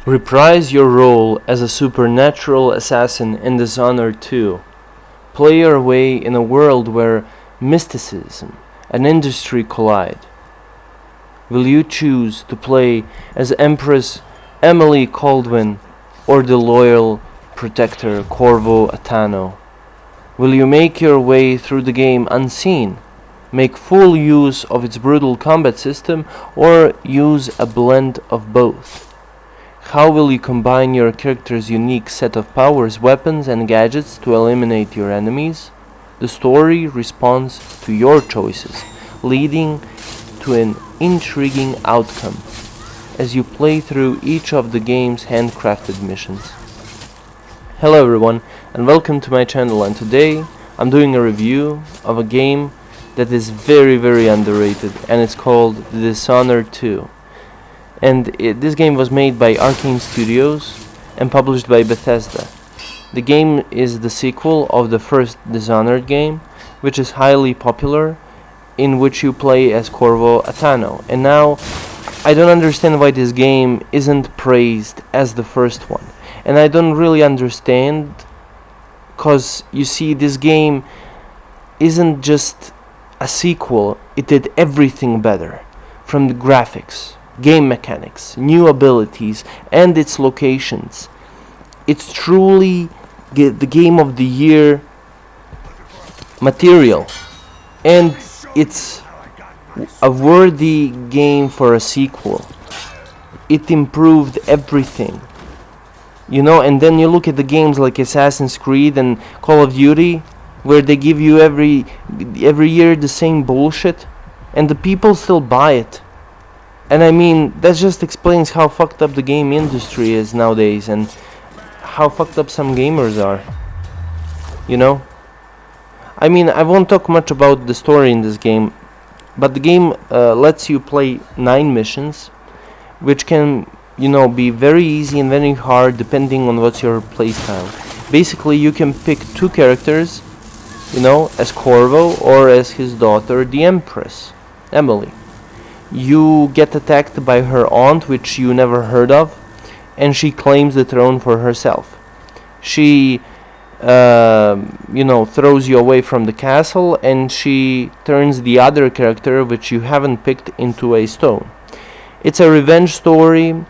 Reprise your role as a supernatural assassin in Dishonored 2. Play your way in a world where mysticism and industry collide. Will you choose to play as Empress Emily Caldwin or the loyal protector Corvo Attano? Will you make your way through the game unseen, make full use of its brutal combat system, or use a blend of both? How will you combine your character's unique set of powers, weapons, and gadgets to eliminate your enemies? The story responds to your choices, leading to an intriguing outcome as you play through each of the game's handcrafted missions. Hello everyone, and welcome to my channel, and today I'm doing a review of a game that is very underrated, and it's called Dishonored 2. And this game was made by Arcane Studios and published by Bethesda. The game is the sequel of the first Dishonored game, which is highly popular, in which you play as Corvo Attano. And now, I don't understand why this game isn't praised as the first one. And I don't really understand, cause you see, this game isn't just a sequel, it did everything better. From the graphics, game mechanics, new abilities, and its locations. It's truly the game of the year material, and it's a worthy game for a sequel. It improved everything, and then you look at the games like Assassin's Creed and Call of Duty, where they give you every year the same bullshit, and the people still buy it. And I mean, that just explains how fucked up the game industry is nowadays, and how fucked up some gamers are. I mean, I won't talk much about the story in this game, but the game lets you play 9 missions, which can, be very easy and very hard depending on what's your playstyle. Basically, you can pick 2 characters, as Corvo or as his daughter, the Empress, Emily. You get attacked by her aunt, which you never heard of, and she claims the throne for herself. She, throws you away from the castle, and she turns the other character, which you haven't picked, into a stone. It's a revenge story,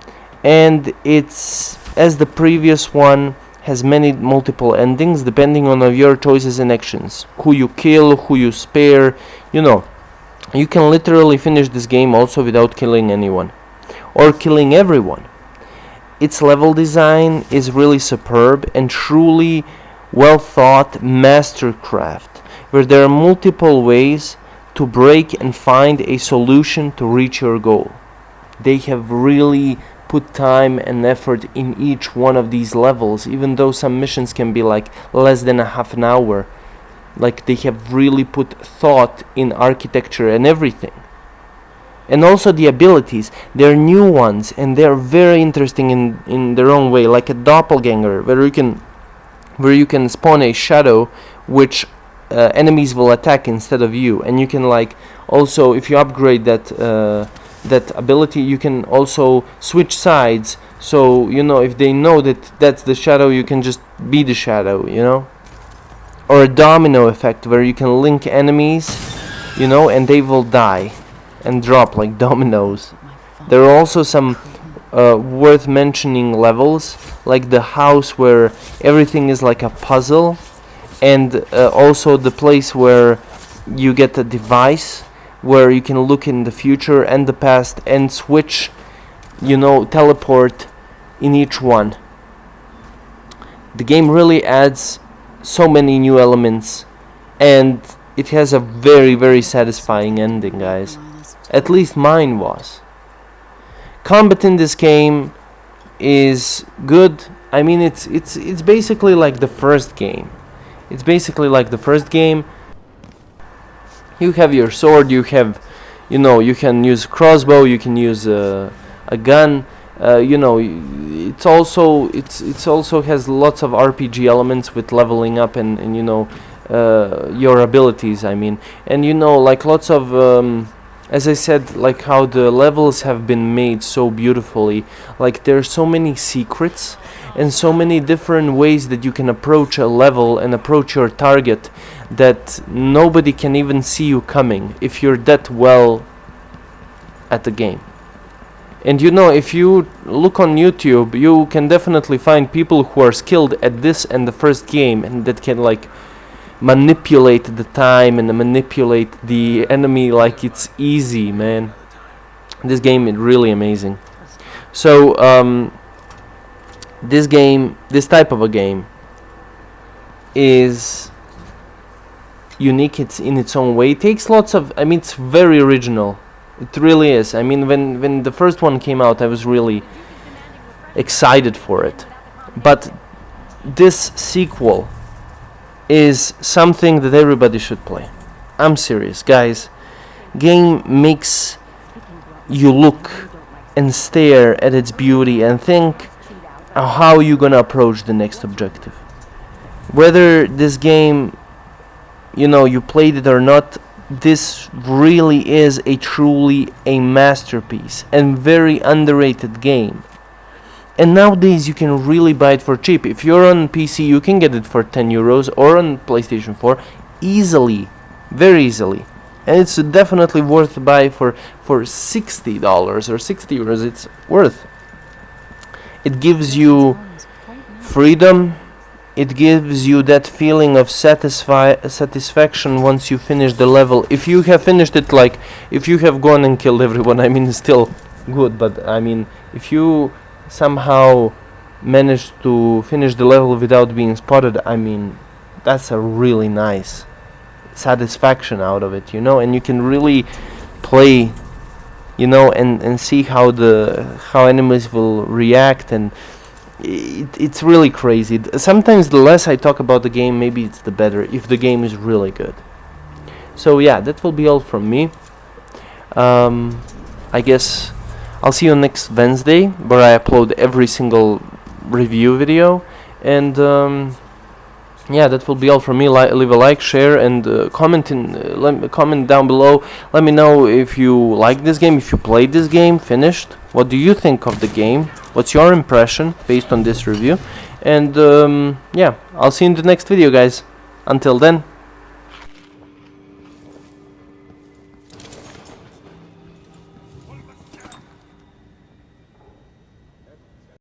and it's, as the previous one, has multiple endings, depending on your choices and actions. Who you kill, who you spare, You can literally finish this game also without killing anyone, or killing everyone. Its level design is really superb and truly well thought mastercraft, where there are multiple ways to break and find a solution to reach your goal. They have really put time and effort in each one of these levels, even though some missions can be like less than a half an hour. Like, they have really put thought in architecture and everything. And also the abilities, they're new ones, and they're very interesting in their own way, like a doppelganger, where you can spawn a shadow which enemies will attack instead of you. And you can, like, also, if you upgrade that ability, you can also switch sides, so if they know that that's the shadow, you can just be the shadow, or a domino effect, where you can link enemies, and they will die and drop like dominoes. There are also some worth mentioning levels, like the house where everything is like a puzzle, and also the place where you get a device where you can look in the future and the past and switch, teleport in each one. The game really adds so many new elements, and it has a very satisfying ending, guys. At least mine was. Combat in this game is good. I mean, it's basically like the first game. You have your sword, you can use crossbow, you can use a gun. It's also has lots of RPG elements with leveling up and your abilities. I mean, and like lots of as I said, like how the levels have been made so beautifully. Like there's so many secrets and so many different ways that you can approach a level and approach your target that nobody can even see you coming if you're that well at the game. And you know, if you look on YouTube, you can definitely find people who are skilled at this and the first game, and that can like manipulate the time and manipulate the enemy like it's easy, man. This game is really amazing. So this type of a game is unique. It's in its own way. It takes lots of, I mean, it's very original. It really is. I mean, when the first one came out, I was really excited for it. But this sequel is something that everybody should play. I'm serious, guys. Game makes you look and stare at its beauty and think how you're gonna approach the next objective. Whether this game, you know, you played it or not, this really is truly a masterpiece and very underrated game. And nowadays you can really buy it for cheap. If you're on PC, you can get it for 10 euros, or on PlayStation 4 easily, very easily. And it's definitely worth to buy for $60 or 60 euros. It's worth. It gives you freedom. It gives you that feeling of satisfaction once you finish the level. If you have finished it, like if you have gone and killed everyone, I mean, it's still good. But I mean, if you somehow managed to finish the level without being spotted, I mean, that's a really nice satisfaction out of it, you know. And you can really play, you know, and see how enemies will react, and it's really crazy. Sometimes the less I talk about the game, maybe it's the better, if the game is really good. So yeah, that will be all from me. I guess I'll see you next Wednesday, where I upload every single review video. And yeah, that will be all from me. Leave a like, share, and comment down below. Let me know if you like this game, if you played this game, finished. What do you think of the game? What's your impression based on this review? And yeah, I'll see you in the next video, guys. Until then,